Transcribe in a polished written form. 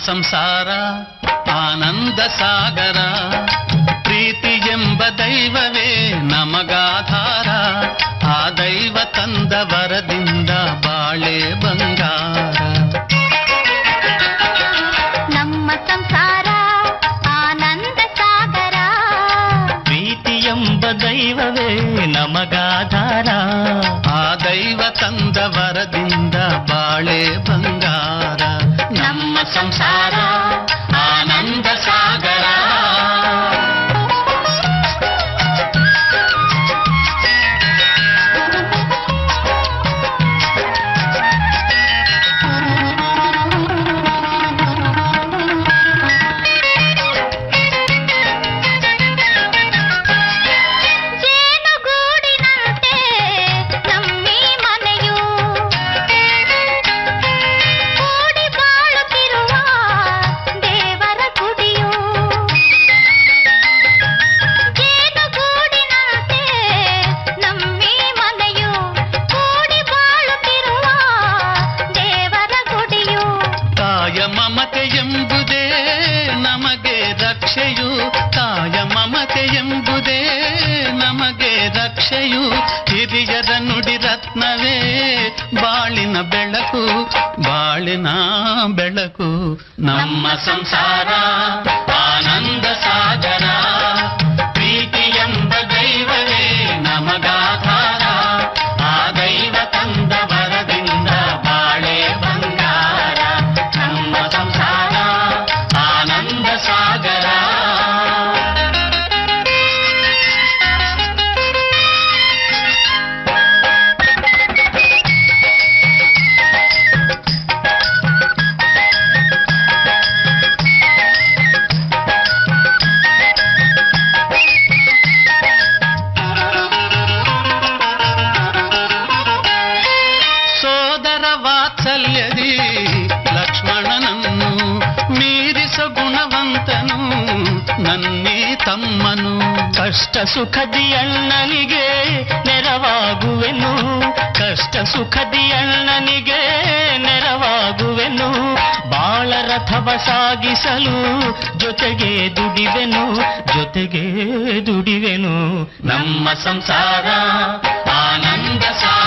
ಸಂಸಾರ ಆನಂದ ಸಾಗರ, ಪ್ರೀತಿ ಎಂಬ ದೈವವೇ ನಮಗಾಧಾರ, ಆ ದೈವ ತಂದ ವರದಿಂದ ಬಾಳೆ ಬಂಗಾರ. ನಮ್ಮ ಸಂಸಾರ ಆನಂದ ಸಾಗರ, ಪ್ರೀತಿ ಎಂಬ ದೈವವೇ ನಮಗಾಧಾರ, ಆ ದೈವ ತಂದ ವರದಿಂದ ಬಾಳೆ ಬಂಗಾರ. ನಮ್ಮ ಸಂಸಾರ ಆನಂದ ಸಾಗರ. ಮಮತೆ ಎಂಬುದೇ ನಮಗೆ ರಕ್ಷೆಯು, ಕಾಯ ಮಮತೆ ಎಂಬುದೇ ನಮಗೆ ರಕ್ಷೆಯು, ಹಿರಿಯರ ನುಡಿ ರತ್ನವೇ ಬಾಳಿನ ಬೆಳಕು, ಬಾಳಿನ ಬೆಳಕು. ನಮ್ಮ ಸಂಸಾರ ಆನಂದ ಸಾಗರ, ಪ್ರೀತಿ ಎಂಬ ದೈವವೇ ನಮಗಾಧಾರ, ಆ ದೈವ ತಂದ ವರದಿಂದ ಬಾಳೆ ಬಂಗಾರ. ನಮ್ಮ ಸಂಸಾರ ಆನಂದ ಸಾಗರ. ಸೋದರ ವಾತ್ಸಲ್ಯದಿ ಲಕ್ಷ್ಮಣನನ್ನು ಮೀರಿಸ ಗುಣವಂತನು ನನ್ನೇ ತಮ್ಮನು, ಕಷ್ಟ ಸುಖದಿ ಅಣ್ಣನಿಗೆ ನೆರವಾಗುವೆನು, ಕಷ್ಟ ಸುಖದಿ ಅಣ್ಣನಿಗೆ ನೆರವಾಗುವೆನು, ಬಾಳ ರಥವ ಸಾಗಿಸಲು ಜೊತೆಗೆ ದುಡಿವೆನು, ಜೊತೆಗೆ ದುಡಿವೆನು. ನಮ್ಮ ಸಂಸಾರ ಆನಂದ ಸಾಗರ.